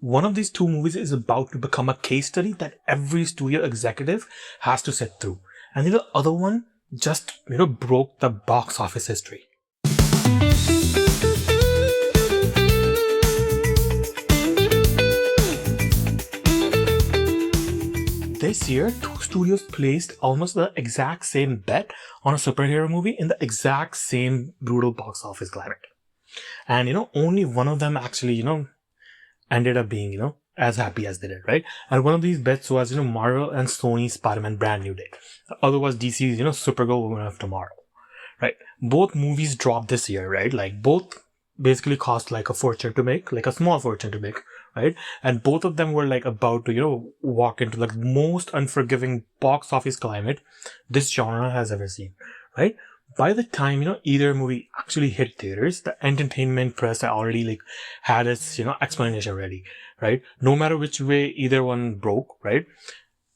One of these two movies is about to become a case study that every studio executive has to sit through. And the other one just, broke the box office history. This year, two studios placed almost the exact same bet on a superhero movie in the exact same brutal box office climate. And, only one of them actually, ended up being, as happy as they did, right? And one of these bets was, Marvel and Sony Spider-Man Brand New Day. The other was DC's, Supergirl Woman of Tomorrow, right? Both movies dropped this year, right? Like both basically cost like a fortune to make, like a small fortune to make, right? And both of them were like about to, walk into the most unforgiving box office climate this genre has ever seen, right? By the time, either movie actually hit theaters, the entertainment press already like had its, explanation ready, right? No matter which way either one broke, right?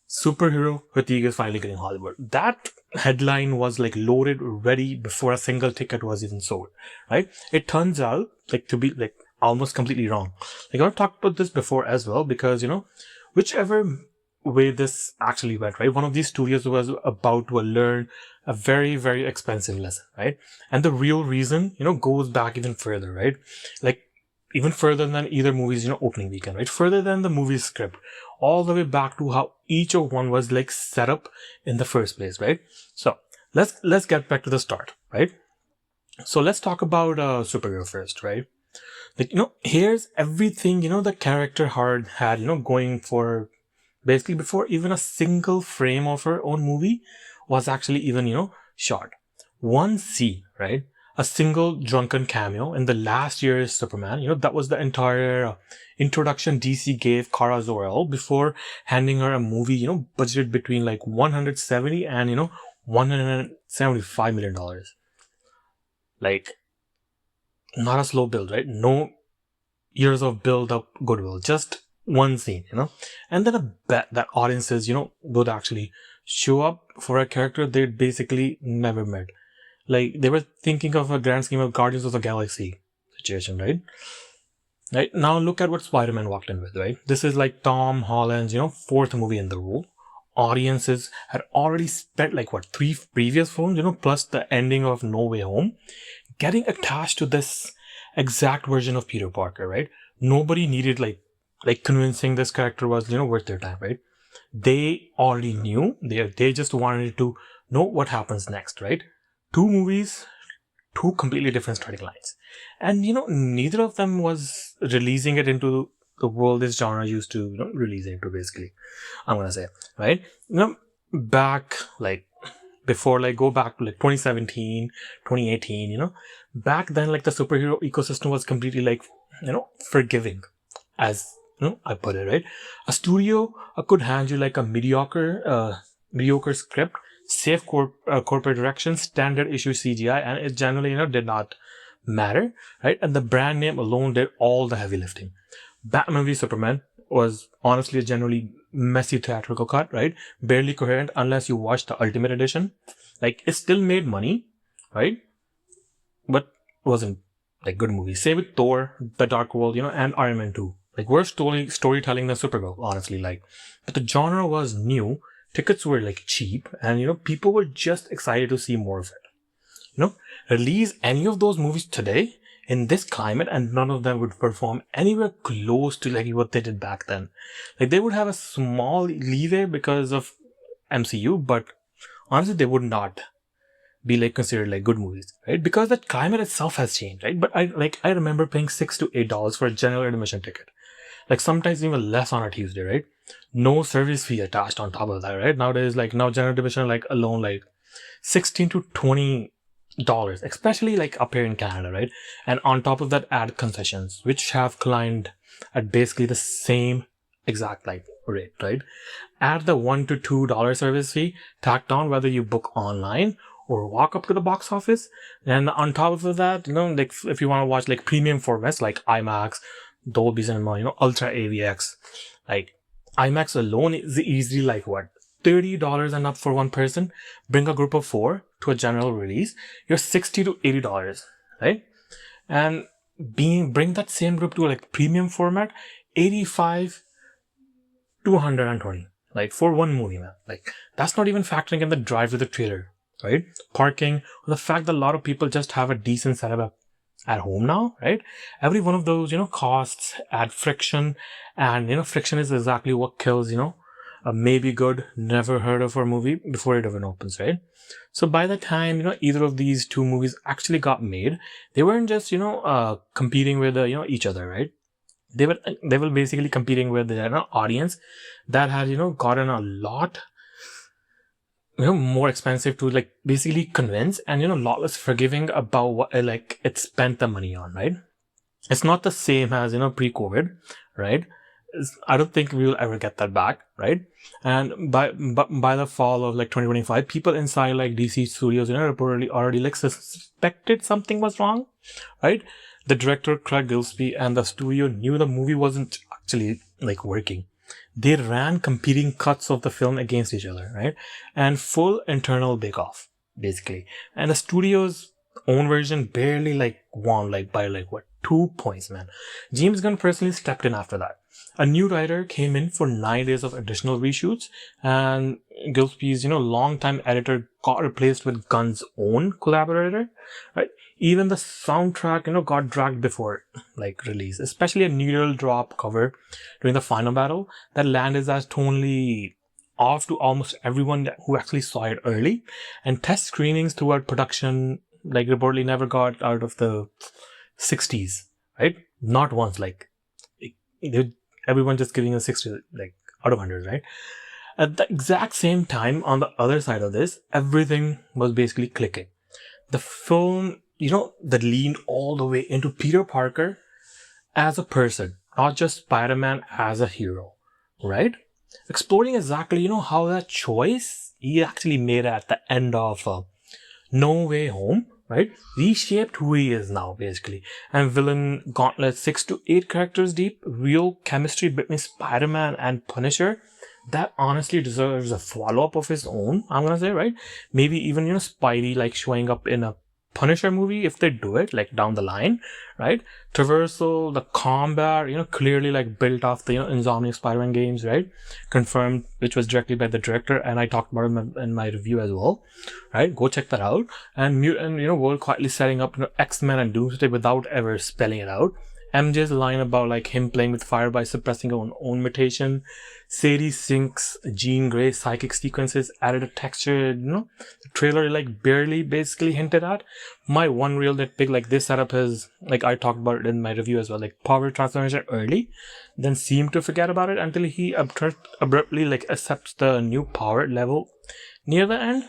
Superhero fatigue is finally getting Hollywood. That headline was like loaded ready before a single ticket was even sold, right? It turns out like to be like almost completely wrong. Like I've talked about this before as well because, whichever way this actually went, right? One of these studios was about to learn a very, very expensive lesson, right? And the real reason, goes back even further, right? Like even further than either movie's, opening weekend, right? Further than the movie's script, all the way back to how each of one was like set up in the first place, right? So let's get back to the start, right? So let's talk about Supergirl first, right? Like, here's everything, the character had, going for basically before even a single frame of her own movie was actually even, shot. One scene, right? A single drunken cameo in the last year's Superman, that was the entire introduction DC gave Kara Zor-El before handing her a movie, budgeted between like 170 and, $175 million. Like, not a slow build, right? No years of build up Goodwill, just one scene, and then a bet that audiences, would actually show up for a character they'd basically never met. Like they were thinking of a grand scheme of Guardians of the Galaxy situation, right? Right now, look at what Spider-Man walked in with, right? This is like Tom Holland's, fourth movie in the role. Audiences had already spent like what, 3 previous films, plus the ending of No Way Home, getting attached to this exact version of Peter Parker, right? Nobody needed like convincing this character was, worth their time, right? They already knew. They just wanted to know what happens next, right? 2 movies, 2 completely different starting lines. And neither of them was releasing it into the world this genre used to, release it into, basically. I'm gonna say, right? Back like before, like go back to like 2017, 2018, back then like the superhero ecosystem was completely like, forgiving, as I put it, right? A studio could hand you like a mediocre script, safe corporate direction, standard issue CGI, and it generally, did not matter, right? And the brand name alone did all the heavy lifting. Batman v Superman was honestly a generally messy theatrical cut, right? Barely coherent unless you watched the Ultimate Edition. Like it still made money, right? But wasn't like good movies. Same with Thor, The Dark World, and Iron Man 2. Like worse storytelling than Supergirl, honestly. Like, but the genre was new. Tickets were like cheap, and people were just excited to see more of it. Release any of those movies today in this climate, and none of them would perform anywhere close to like what they did back then. Like they would have a small leeway because of MCU, but honestly, they would not be like considered like good movies, right? Because the climate itself has changed, right? But I remember paying $6 to $8 for a general admission ticket, like sometimes even less on a Tuesday, right? No service fee attached on top of that, right? Nowadays, like now general admission like alone like $16 to $20, especially like up here in Canada, right? And on top of that, add concessions, which have climbed at basically the same exact like rate, right? Add the $1 to $2 service fee tacked on whether you book online or walk up to the box office. And on top of that, like if you want to watch like premium formats like IMAX, Dolby Cinema, Ultra AVX, like IMAX alone is easily like what, $30 and up for one person. Bring a group of 4 to a general release, you're $60 to $80, right? And bring that same group to like premium format, 85 to 120, like for one movie, man. Like that's not even factoring in the drive to the trailer, right? Parking, or the fact that a lot of people just have a decent setup at home now, right? Every one of those, costs add friction, and friction is exactly what kills, a maybe good, never heard of a movie before it even opens, right? So by the time either of these two movies actually got made, they weren't just competing with each other, right? They were basically competing with the audience that had gotten a lot more expensive to like basically convince, and a lot less forgiving about what like it spent the money on, right? It's not the same as pre-COVID, right? I don't think we will ever get that back, right? And by the fall of like 2025, people inside like DC studios reportedly already like suspected something was wrong, right? The director Craig Gillespie and the studio knew the movie wasn't actually like working. They ran competing cuts of the film against each other, right? And full internal bake-off, basically. And the studio's own version barely like won like by like what, 2 points, man. James Gunn personally stepped in after that. A new writer came in for 9 days of additional reshoots, and Gillespie's longtime editor got replaced with Gunn's own collaborator, right? Even the soundtrack got dragged before like release, especially a needle drop cover during the final battle that landed as tonally off to almost everyone who actually saw it early. And test screenings throughout production like reportedly never got out of the 60s, right? Not once. Like everyone just giving a 60 like out of 100, right? At the exact same time, on the other side of this, everything was basically clicking. The film, that leaned all the way into Peter Parker as a person, not just Spider-Man as a hero, right? Exploring exactly, how that choice he actually made at the end of No Way Home, right? Reshaped who he is now, basically. And villain gauntlet 6 to 8 characters deep, real chemistry between Spider-Man and Punisher. That honestly deserves a follow-up of his own, I'm gonna say, right? Maybe even, Spidey like showing up in a Punisher movie if they do it, like down the line, right? Traversal, the combat, clearly like built off the, Insomniac Spider-Man games, right? Confirmed, which was directly by the director, and I talked about it in my review as well, right? Go check that out. And Mutant, World quietly setting up X-Men and Doomsday without ever spelling it out. MJ's line about like him playing with fire by suppressing her own mutation. Sadie Sink's Jean Grey psychic sequences added a texture, the trailer like barely basically hinted at. My one real nitpick, like this setup is, like I talked about it in my review as well, like power transformation early, then seemed to forget about it until he abruptly like accepts the new power level near the end,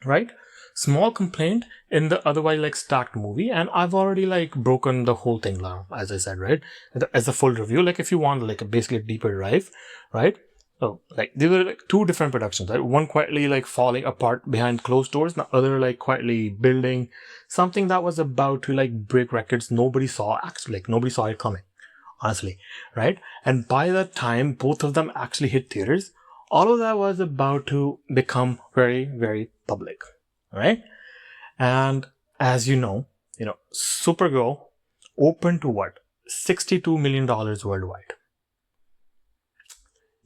right? Small complaint in the otherwise like stacked movie, and I've already like broken the whole thing now, as I said, right? As a full review, like if you want like a basically deeper dive, right? So like there were like two different productions, right? One quietly like falling apart behind closed doors, the other like quietly building something that was about to like break records. Nobody saw, actually, like nobody saw it coming, honestly, right? And by the time both of them actually hit theaters, all of that was about to become very, very public. Right? And as Supergirl opened to what? $62 million worldwide.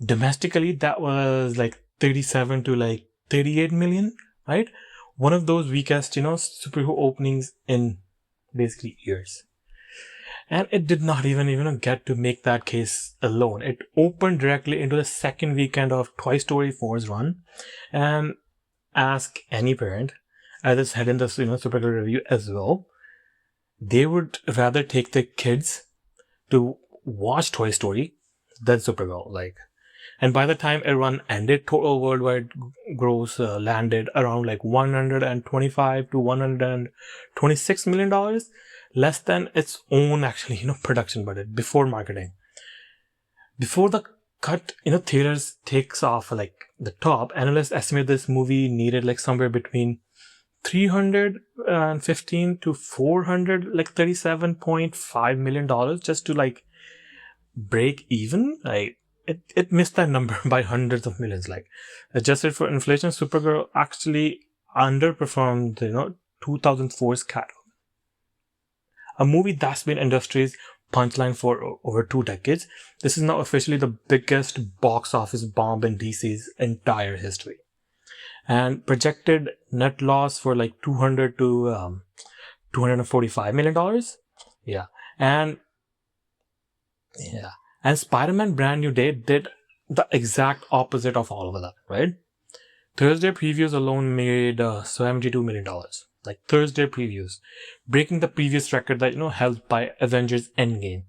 Domestically, that was like 37 to like 38 million, right? One of those weakest, superhero openings in basically years. And it did not even get to make that case alone. It opened directly into the second weekend of Toy Story 4's run. And ask any parent, as I said in the Supergirl review as well, they would rather take their kids to watch Toy Story than Supergirl. Like, and by the time it run ended, total worldwide gross landed around like 125 to 126 million dollars, less than its own actually production budget before marketing. Before the cut, theaters takes off like the top, analysts estimate this movie needed like somewhere between 315 to 400 like $37.5 million just to like break even. Like it missed that number by hundreds of millions. Like adjusted for inflation, Supergirl actually underperformed 2004's Cat, a movie that's been industry's punchline for over 2 decades. This is now officially the biggest box office bomb in DC's entire history. And projected net loss for like 200 to $245 million. Yeah. And yeah. And Spider-Man Brand New Day did the exact opposite of all of that, right? Thursday previews alone made $72 million. Like Thursday previews, breaking the previous record that held by Avengers Endgame,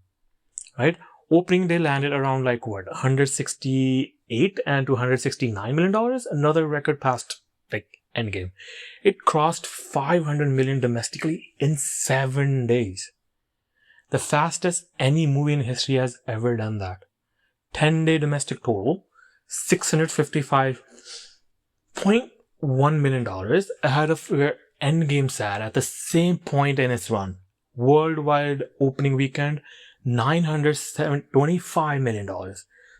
right? Opening day landed around like what, 168 and $269 million, another record past like Endgame. It crossed 500 million domestically in 7 days. The fastest any movie in history has ever done that. 10-day domestic total, $655.1 million, ahead of where Endgame sat at the same point in its run. Worldwide opening weekend, $925 million.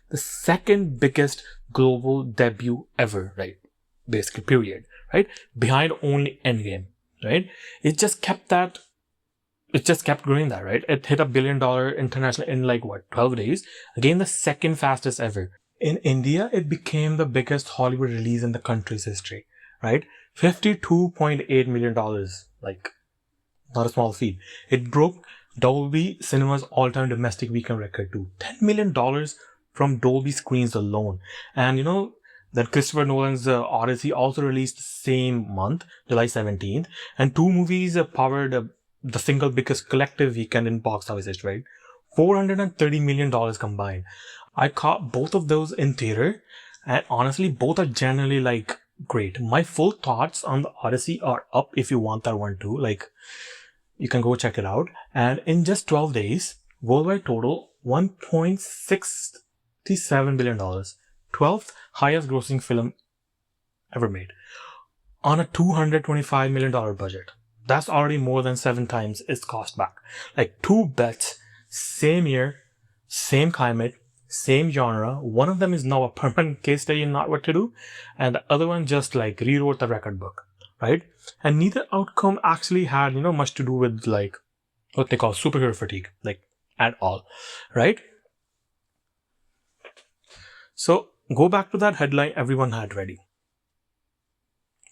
The second biggest global debut ever, right? Basically, period, right? Behind only Endgame, right? It just kept growing that, right? It hit $1 billion international in like what, 12 days? Again, the second fastest ever. In India, it became the biggest Hollywood release in the country's history, right? $52.8 million, like not a small feat. It broke Dolby Cinema's all-time domestic weekend record too. $10 million from Dolby screens alone. And that Christopher Nolan's Odyssey also released the same month, July 17th. And two movies powered the single biggest collective weekend in box office history, right? $430 million combined. I caught both of those in theater, and honestly, both are generally like great. My full thoughts on the Odyssey are up if you want that one too. Like, you can go check it out. And in just 12 days, worldwide total $1.67 billion. 12th highest grossing film ever made on a $225 million budget. That's already more than 7 times its cost back. Like 2 bets, same year, same climate, same genre. One of them is now a permanent case study in not what to do, and the other one just like rewrote the record book, right? And neither outcome actually had much to do with like what they call superhero fatigue, like at all, right? So go back to that headline everyone had ready.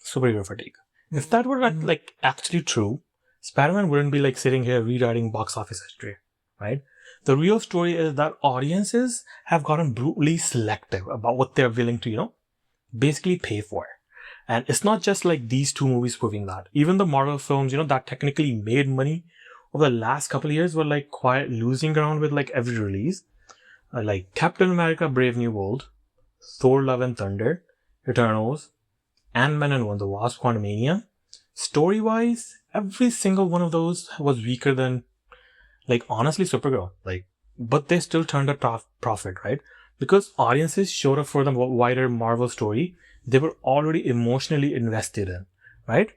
Superhero fatigue. If that were like actually true, Spider-Man wouldn't be like sitting here rewriting box office history, right? The real story is that audiences have gotten brutally selective about what they're willing to, basically pay for. And it's not just like these two movies proving that. Even the Marvel films, that technically made money over the last couple of years were like quiet losing ground with like every release. Like Captain America Brave New World, Thor Love and Thunder, Eternals, Ant-Man and the Wasp Quantumania. Story-wise, every single one of those was weaker than, like, honestly, Supergirl. Like, but they still turned a profit, right? Because audiences showed up for the wider Marvel story they were already emotionally invested in, right?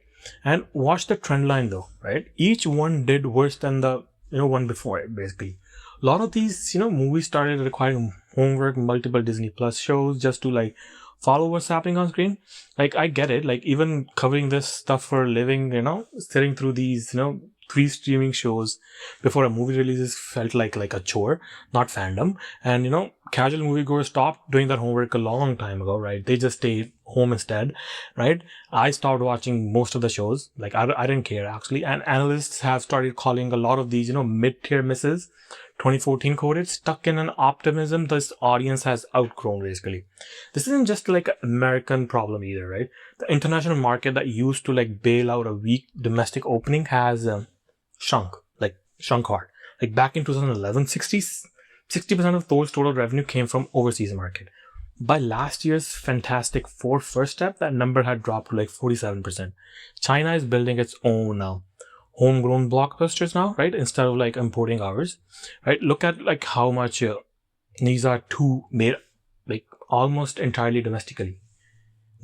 And watch the trend line though, right? Each one did worse than the one before it, basically. A lot of these movies started requiring homework, multiple Disney Plus shows just to like follow what's happening on screen. Like, I get it. Like, even covering this stuff for a living, sitting through these 3 streaming shows before a movie releases felt like a chore, not fandom. And casual moviegoers stopped doing that homework a long time ago, right? They just stayed home instead, right? I stopped watching most of the shows. Like, I didn't care actually. And analysts have started calling a lot of these mid-tier misses 2014 coded, stuck in an optimism this audience has outgrown, basically. This isn't just like an American problem either, right? The international market that used to like bail out a weak domestic opening has shrunk hard. Like back in 2011, 60% of Thor's total revenue came from overseas market. By last year's fantastic first step, that number had dropped to like 47%. China is building its own now. Homegrown blockbusters now, right? Instead of like importing ours, right? Look at like how much these are two made like almost entirely domestically.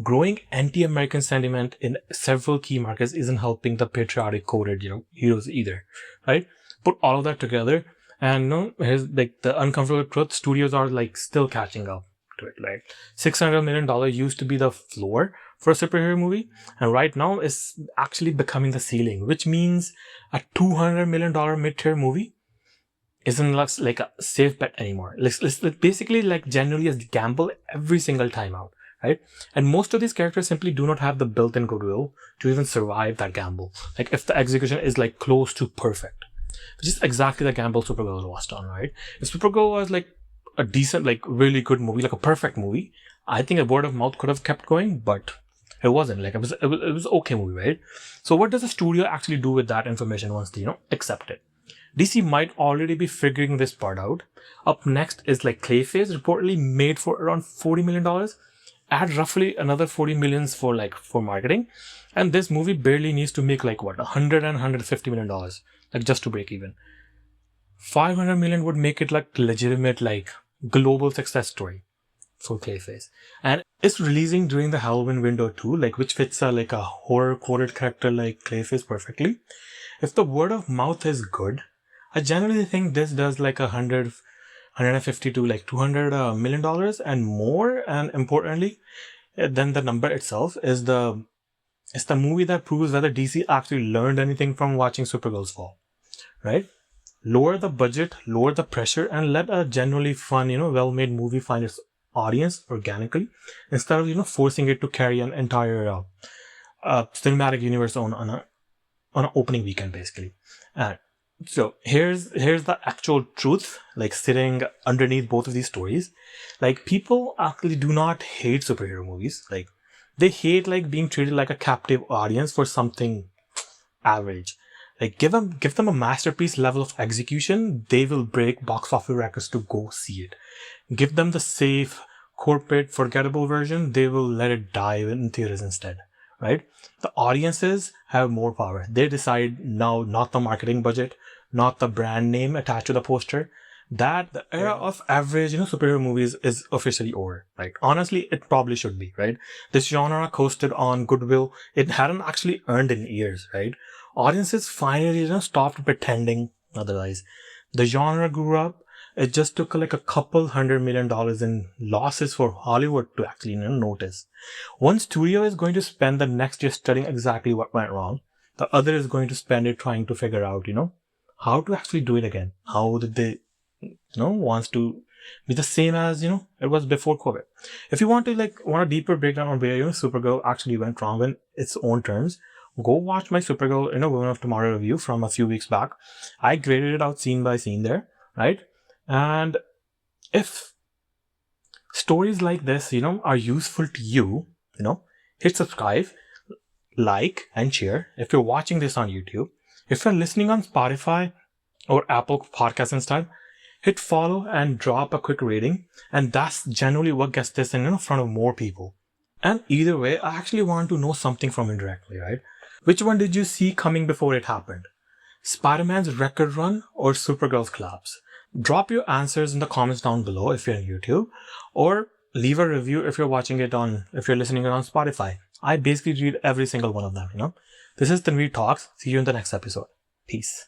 Growing anti-American sentiment in several key markets isn't helping the patriotic coded, heroes either, right? Put all of that together, and here's like the uncomfortable truth: studios are like still catching up to it, right? $600 million used to be the floor for a superhero movie, and right now it's actually becoming the ceiling, which means a $200 million mid-tier movie isn't like a safe bet anymore. Let's basically like generally a gamble every single time out, right? And most of these characters simply do not have the built-in goodwill to even survive that gamble. Like if the execution is like close to perfect, which is exactly the gamble Supergirl lost on, right? If Supergirl was like a decent, like really good movie, like a perfect movie, I think a word of mouth could have kept going, but it wasn't. Like it was okay movie, right? So what does the studio actually do with that information once they accept it? DC might already be figuring this part out. Up next is like Clayface, reportedly made for around $40 million. Add roughly another 40 millions for marketing. And this movie barely needs to make like what, 100 and $150 million, like just to break even. 500 million would make it like legitimate, like global success story for Clayface. And it's releasing during the Halloween window too, like which fits like a horror coded character like Clayface perfectly. If the word of mouth is good, I generally think this does like 150 to like $200 million and more. And importantly, then the number itself is the movie that proves whether DC actually learned anything from watching Supergirl's fall, right? Lower the budget, lower the pressure, and let a genuinely fun, well-made movie find its audience organically instead of forcing it to carry an entire cinematic universe on an opening weekend, basically. And so here's the actual truth, like sitting underneath both of these stories. Like people actually do not hate superhero movies. Like they hate like being treated like a captive audience for something average. Like give them a masterpiece level of execution, they will break box office records to go see it. Give them the safe, corporate, forgettable version, they will let it die in theaters instead, right? The audiences have more power. They decide now, not the marketing budget, not the brand name attached to the poster. That the era of average, superhero movies is officially over. Like honestly, it probably should be, right? This genre coasted on Goodwill. It hadn't actually earned in years, right? Audiences finally, stopped pretending otherwise. The genre grew up. It just took like a couple $100 million in losses for Hollywood to actually notice. One studio is going to spend the next year studying exactly what went wrong. The other is going to spend it trying to figure out, how to actually do it again. How did they, wants to be the same as, it was before COVID. If you want a deeper breakdown on where, Supergirl actually went wrong in its own terms, go watch my Supergirl, Women of Tomorrow review from a few weeks back. I graded it out scene by scene there, right? And if stories like this, are useful to you, hit subscribe, like, and share. If you're watching this on YouTube, if you're listening on Spotify or Apple Podcasts instead, hit follow and drop a quick rating. And that's generally what gets this in front of more people. And either way, I actually want to know something from you directly, right? Which one did you see coming before it happened? Spider-Man's record run or Supergirl's collapse? Drop your answers in the comments down below if you're on YouTube, or leave a review if you're listening it on Spotify. I basically read every single one of them, This is Tanveer Talks. See you in the next episode. Peace.